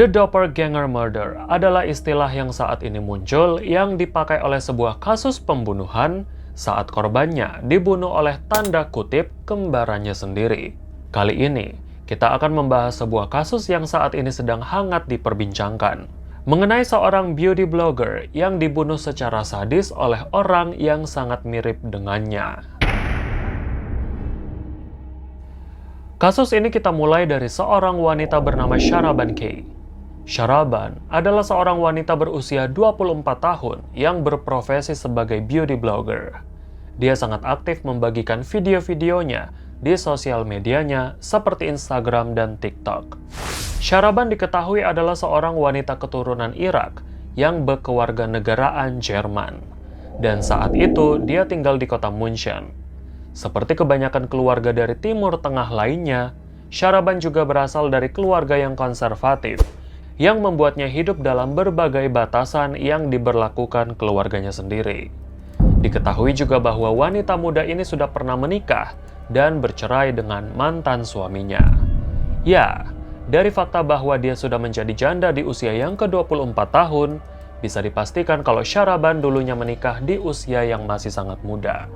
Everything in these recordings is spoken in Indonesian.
The Doppelganger Murder adalah istilah yang saat ini muncul yang dipakai oleh sebuah kasus pembunuhan saat korbannya dibunuh oleh tanda kutip kembarannya sendiri. Kali ini, kita akan membahas sebuah kasus yang saat ini sedang hangat diperbincangkan, mengenai seorang beauty blogger yang dibunuh secara sadis oleh orang yang sangat mirip dengannya. Kasus ini kita mulai dari seorang wanita bernama Sharaban Kay. Sharaban adalah seorang wanita berusia 24 tahun yang berprofesi sebagai beauty blogger. Dia sangat aktif membagikan video-videonya di sosial medianya seperti Instagram dan TikTok. Sharaban diketahui adalah seorang wanita keturunan Irak yang berkewarganegaraan Jerman. Dan saat itu dia tinggal di kota München. Seperti kebanyakan keluarga dari Timur Tengah lainnya, Sharaban juga berasal dari keluarga yang konservatif, yang membuatnya hidup dalam berbagai batasan yang diberlakukan keluarganya sendiri. Diketahui juga bahwa wanita muda ini sudah pernah menikah dan bercerai dengan mantan suaminya. Ya, dari fakta bahwa dia sudah menjadi janda di usia yang ke-24 tahun, bisa dipastikan kalau Sharaban dulunya menikah di usia yang masih sangat muda.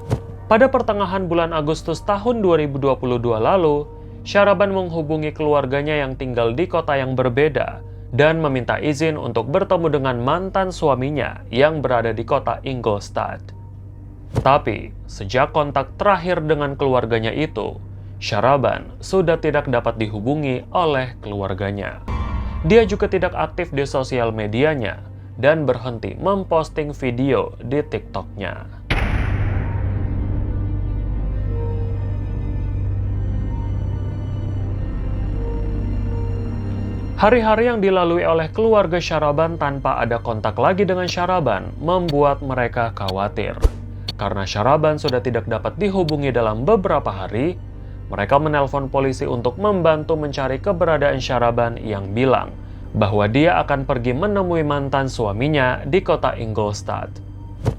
Pada pertengahan bulan Agustus tahun 2022 lalu, Sharaban menghubungi keluarganya yang tinggal di kota yang berbeda dan meminta izin untuk bertemu dengan mantan suaminya yang berada di kota Ingolstadt. Tapi, sejak kontak terakhir dengan keluarganya itu, Sharaban sudah tidak dapat dihubungi oleh keluarganya. Dia juga tidak aktif di sosial medianya dan berhenti memposting video di TikTok-nya. Hari-hari yang dilalui oleh keluarga Sharaban tanpa ada kontak lagi dengan Sharaban membuat mereka khawatir. Karena Sharaban sudah tidak dapat dihubungi dalam beberapa hari, mereka menelpon polisi untuk membantu mencari keberadaan Sharaban yang bilang bahwa dia akan pergi menemui mantan suaminya di kota Ingolstadt.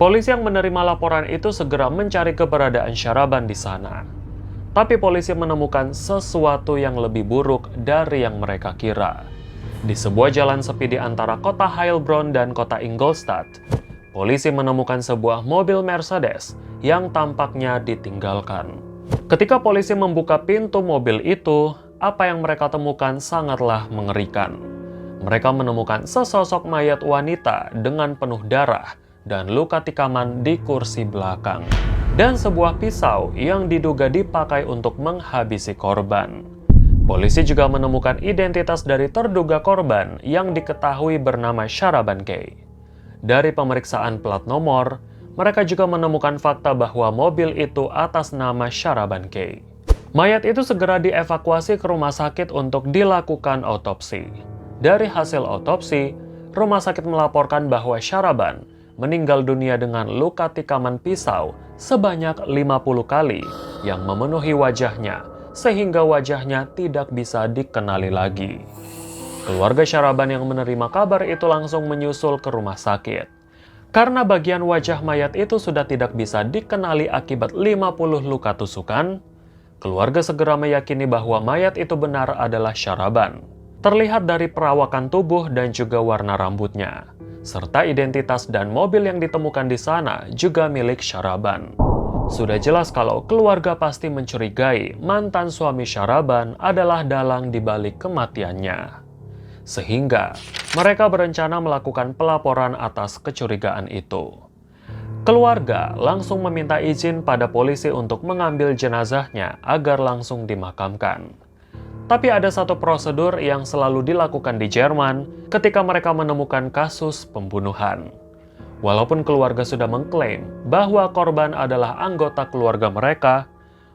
Polisi yang menerima laporan itu segera mencari keberadaan Sharaban di sana. Tapi polisi menemukan sesuatu yang lebih buruk dari yang mereka kira. Di sebuah jalan sepi di antara kota Heilbronn dan kota Ingolstadt, polisi menemukan sebuah mobil Mercedes yang tampaknya ditinggalkan. Ketika polisi membuka pintu mobil itu, apa yang mereka temukan sangatlah mengerikan. Mereka menemukan sesosok mayat wanita dengan penuh darah dan luka tikaman di kursi belakang, dan sebuah pisau yang diduga dipakai untuk menghabisi korban. Polisi juga menemukan identitas dari terduga korban yang diketahui bernama Sharaban Kay. Dari pemeriksaan plat nomor, mereka juga menemukan fakta bahwa mobil itu atas nama Sharaban Kay. Mayat itu segera dievakuasi ke rumah sakit untuk dilakukan otopsi. Dari hasil otopsi, rumah sakit melaporkan bahwa Sharaban meninggal dunia dengan luka tikaman pisau sebanyak 50 kali yang memenuhi wajahnya, sehingga wajahnya tidak bisa dikenali lagi. Keluarga Sharaban yang menerima kabar itu langsung menyusul ke rumah sakit. Karena bagian wajah mayat itu sudah tidak bisa dikenali akibat 50 luka tusukan, keluarga segera meyakini bahwa mayat itu benar adalah Sharaban. Terlihat dari perawakan tubuh dan juga warna rambutnya, serta identitas dan mobil yang ditemukan di sana juga milik Sharaban. Sudah jelas kalau keluarga pasti mencurigai mantan suami Sharaban adalah dalang di balik kematiannya. Sehingga mereka berencana melakukan pelaporan atas kecurigaan itu. Keluarga langsung meminta izin pada polisi untuk mengambil jenazahnya agar langsung dimakamkan. Tapi ada satu prosedur yang selalu dilakukan di Jerman ketika mereka menemukan kasus pembunuhan. Walaupun keluarga sudah mengklaim bahwa korban adalah anggota keluarga mereka,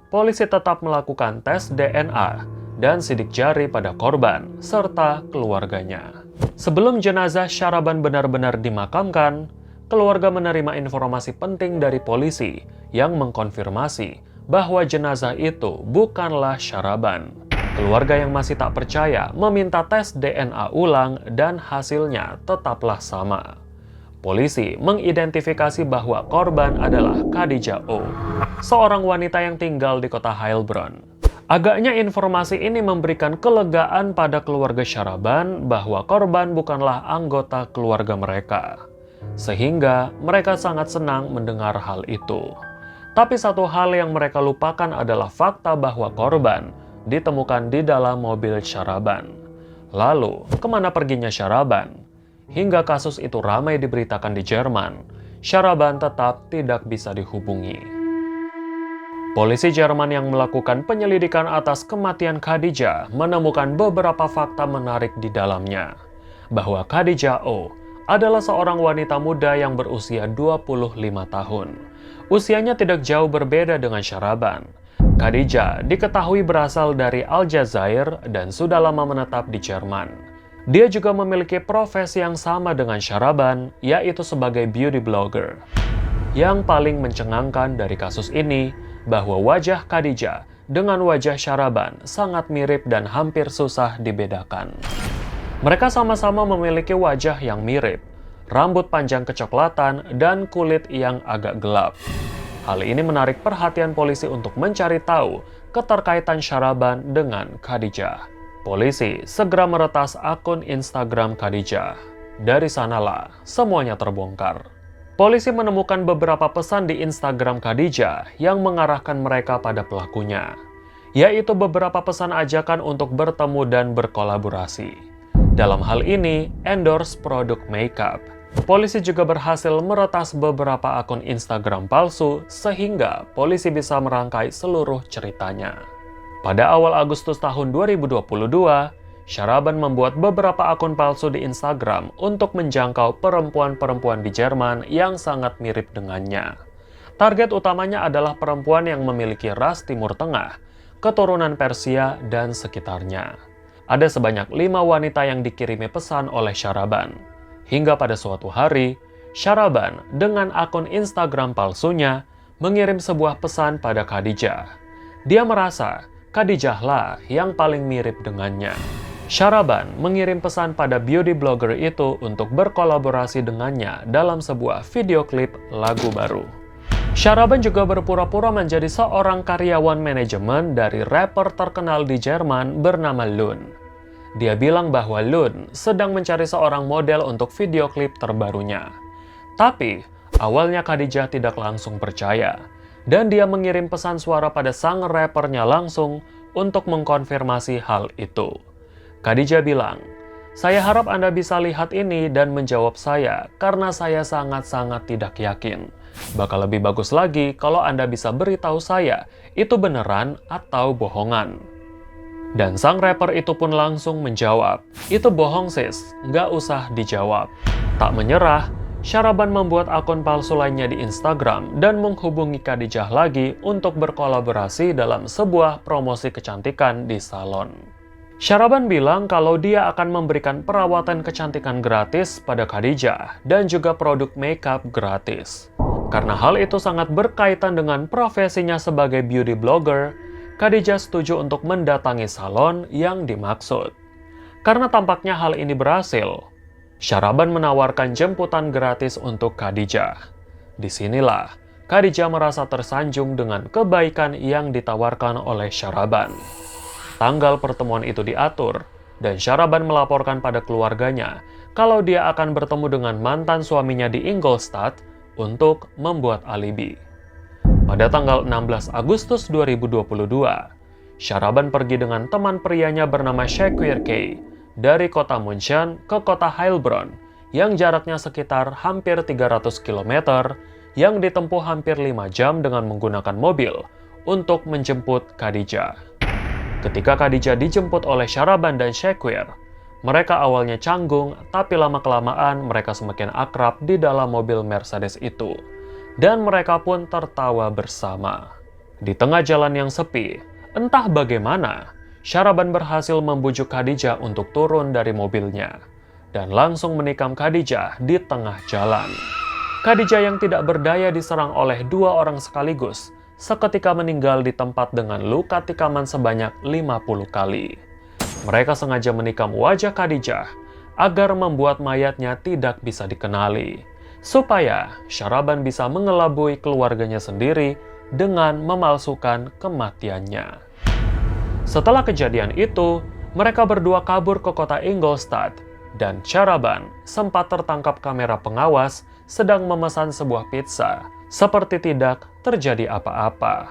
polisi tetap melakukan tes DNA dan sidik jari pada korban serta keluarganya. Sebelum jenazah Sharaban benar-benar dimakamkan, keluarga menerima informasi penting dari polisi yang mengkonfirmasi bahwa jenazah itu bukanlah Sharaban. Keluarga yang masih tak percaya meminta tes DNA ulang dan hasilnya tetaplah sama. Polisi mengidentifikasi bahwa korban adalah Khadijah O, seorang wanita yang tinggal di kota Heilbronn. Agaknya informasi ini memberikan kelegaan pada keluarga Syahraban bahwa korban bukanlah anggota keluarga mereka. Sehingga mereka sangat senang mendengar hal itu. Tapi satu hal yang mereka lupakan adalah fakta bahwa korban ditemukan di dalam mobil Syahraban. Lalu, kemana perginya Syahraban? Hingga kasus itu ramai diberitakan di Jerman, Syahraban tetap tidak bisa dihubungi. Polisi Jerman yang melakukan penyelidikan atas kematian Khadijah menemukan beberapa fakta menarik di dalamnya. Bahwa Khadijah O adalah seorang wanita muda yang berusia 25 tahun. Usianya tidak jauh berbeda dengan Syahraban. Khadijah diketahui berasal dari Aljazair dan sudah lama menetap di Jerman. Dia juga memiliki profesi yang sama dengan Syahraban, yaitu sebagai beauty blogger. Yang paling mencengangkan dari kasus ini, bahwa wajah Khadijah dengan wajah Syahraban sangat mirip dan hampir susah dibedakan. Mereka sama-sama memiliki wajah yang mirip, rambut panjang kecoklatan, dan kulit yang agak gelap. Hal ini menarik perhatian polisi untuk mencari tahu keterkaitan Syahraban dengan Khadijah. Polisi segera meretas akun Instagram Khadijah. Dari sanalah semuanya terbongkar. Polisi menemukan beberapa pesan di Instagram Khadijah yang mengarahkan mereka pada pelakunya, yaitu beberapa pesan ajakan untuk bertemu dan berkolaborasi. Dalam hal ini, endorse produk makeup. Polisi juga berhasil meretas beberapa akun Instagram palsu sehingga polisi bisa merangkai seluruh ceritanya. Pada awal Agustus tahun 2022, Syahraban membuat beberapa akun palsu di Instagram untuk menjangkau perempuan-perempuan di Jerman yang sangat mirip dengannya. Target utamanya adalah perempuan yang memiliki ras Timur Tengah, keturunan Persia, dan sekitarnya. Ada sebanyak 5 wanita yang dikirimi pesan oleh Syahraban. Hingga pada suatu hari, Syahraban dengan akun Instagram palsunya mengirim sebuah pesan pada Khadijah. Dia merasa Khadijahlah yang paling mirip dengannya. Syahraban mengirim pesan pada beauty blogger itu untuk berkolaborasi dengannya dalam sebuah video klip lagu baru. Syahraban juga berpura-pura menjadi seorang karyawan manajemen dari rapper terkenal di Jerman bernama Lun. Dia bilang bahwa Lun sedang mencari seorang model untuk video klip terbarunya. Tapi, awalnya Khadijah tidak langsung percaya. Dan dia mengirim pesan suara pada sang rappernya langsung untuk mengkonfirmasi hal itu. Khadijah bilang, "Saya harap Anda bisa lihat ini dan menjawab saya karena saya sangat-sangat tidak yakin. Bakal lebih bagus lagi kalau Anda bisa beritahu saya itu beneran atau bohongan." Dan sang rapper itu pun langsung menjawab, "Itu bohong sis, nggak usah dijawab." Tak menyerah, Syahraban membuat akun palsu lainnya di Instagram dan menghubungi Khadijah lagi untuk berkolaborasi dalam sebuah promosi kecantikan di salon. Syahraban bilang kalau dia akan memberikan perawatan kecantikan gratis pada Khadijah dan juga produk makeup gratis. Karena hal itu sangat berkaitan dengan profesinya sebagai beauty blogger, Khadijah setuju untuk mendatangi salon yang dimaksud. Karena tampaknya hal ini berhasil, Syahraban menawarkan jemputan gratis untuk Khadijah. Disinilah Khadijah merasa tersanjung dengan kebaikan yang ditawarkan oleh Syahraban. Tanggal pertemuan itu diatur, dan Syahraban melaporkan pada keluarganya kalau dia akan bertemu dengan mantan suaminya di Ingolstadt untuk membuat alibi. Pada tanggal 16 Agustus 2022, Syahraban pergi dengan teman prianya bernama Shakir K dari kota München ke kota Heilbronn yang jaraknya sekitar hampir 300 km yang ditempuh hampir 5 jam dengan menggunakan mobil untuk menjemput Khadijah. Ketika Khadijah dijemput oleh Syahraban dan Shakir, mereka awalnya canggung tapi lama-kelamaan mereka semakin akrab di dalam mobil Mercedes itu dan mereka pun tertawa bersama. Di tengah jalan yang sepi, entah bagaimana, Syahraban berhasil membujuk Khadijah untuk turun dari mobilnya dan langsung menikam Khadijah di tengah jalan. Khadijah yang tidak berdaya diserang oleh 2 orang sekaligus, seketika meninggal di tempat dengan luka tikaman sebanyak 50 kali. Mereka sengaja menikam wajah Khadijah agar membuat mayatnya tidak bisa dikenali, supaya Syahraban bisa mengelabui keluarganya sendiri dengan memalsukan kematiannya. Setelah kejadian itu, mereka berdua kabur ke kota Ingolstadt, dan Sharaban sempat tertangkap kamera pengawas sedang memesan sebuah pizza, seperti tidak terjadi apa-apa.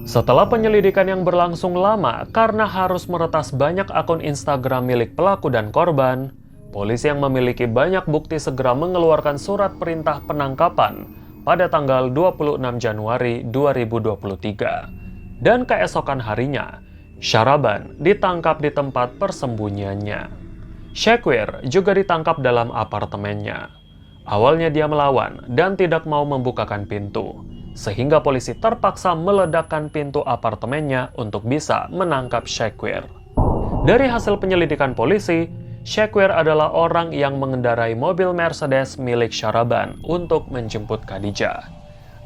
Setelah penyelidikan yang berlangsung lama karena harus meretas banyak akun Instagram milik pelaku dan korban, polisi yang memiliki banyak bukti segera mengeluarkan surat perintah penangkapan pada tanggal 26 Januari 2023. Dan keesokan harinya, Sharaban ditangkap di tempat persembunyiannya. Shakir juga ditangkap dalam apartemennya. Awalnya dia melawan dan tidak mau membukakan pintu, sehingga polisi terpaksa meledakkan pintu apartemennya untuk bisa menangkap Shakir. Dari hasil penyelidikan polisi, Shakir adalah orang yang mengendarai mobil Mercedes milik Sharaban untuk menjemput Khadijah.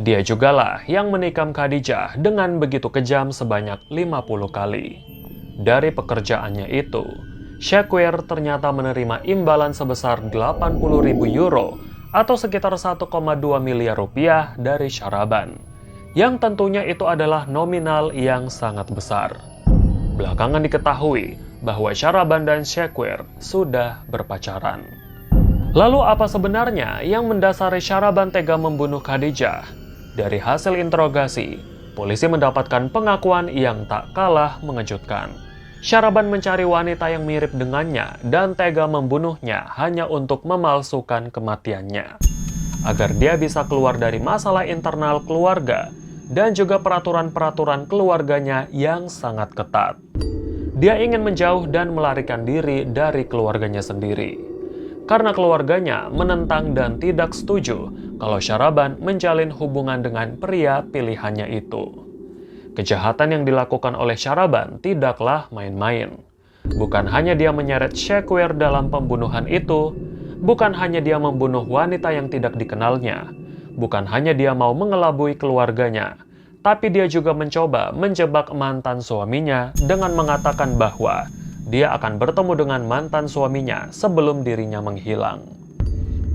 Dia jugalah yang menikam Khadijah dengan begitu kejam sebanyak 50 kali. Dari pekerjaannya itu, Shakir ternyata menerima imbalan sebesar 80.000 euro atau sekitar 1,2 miliar rupiah dari Sharaban, yang tentunya itu adalah nominal yang sangat besar. Belakangan diketahui bahwa Sharaban dan Shakir sudah berpacaran. Lalu apa sebenarnya yang mendasari Sharaban tega membunuh Khadijah? Dari hasil interogasi, polisi mendapatkan pengakuan yang tak kalah mengejutkan. Sharaban mencari wanita yang mirip dengannya dan tega membunuhnya hanya untuk memalsukan kematiannya, agar dia bisa keluar dari masalah internal keluarga dan juga peraturan-peraturan keluarganya yang sangat ketat. Dia ingin menjauh dan melarikan diri dari keluarganya sendiri, karena keluarganya menentang dan tidak setuju kalau Sharaban menjalin hubungan dengan pria pilihannya itu. Kejahatan yang dilakukan oleh Sharaban tidaklah main-main. Bukan hanya dia menyeret Shakir dalam pembunuhan itu, bukan hanya dia membunuh wanita yang tidak dikenalnya, bukan hanya dia mau mengelabui keluarganya, tapi dia juga mencoba menjebak mantan suaminya dengan mengatakan bahwa dia akan bertemu dengan mantan suaminya sebelum dirinya menghilang.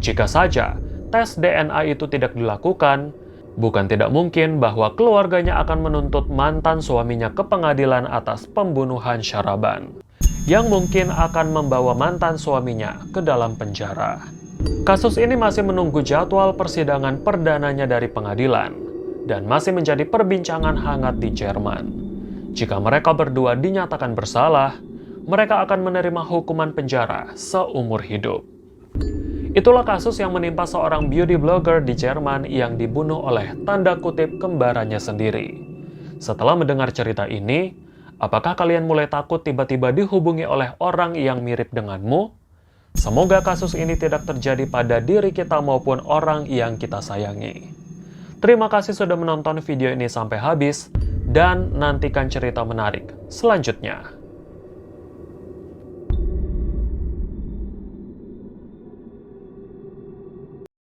Jika saja tes DNA itu tidak dilakukan, bukan tidak mungkin bahwa keluarganya akan menuntut mantan suaminya ke pengadilan atas pembunuhan Sharaban, yang mungkin akan membawa mantan suaminya ke dalam penjara. Kasus ini masih menunggu jadwal persidangan perdananya dari pengadilan, dan masih menjadi perbincangan hangat di Jerman. Jika mereka berdua dinyatakan bersalah, mereka akan menerima hukuman penjara seumur hidup. Itulah kasus yang menimpa seorang beauty blogger di Jerman yang dibunuh oleh tanda kutip kembarannya sendiri. Setelah mendengar cerita ini, apakah kalian mulai takut tiba-tiba dihubungi oleh orang yang mirip denganmu? Semoga kasus ini tidak terjadi pada diri kita maupun orang yang kita sayangi. Terima kasih sudah menonton video ini sampai habis, dan nantikan cerita menarik selanjutnya.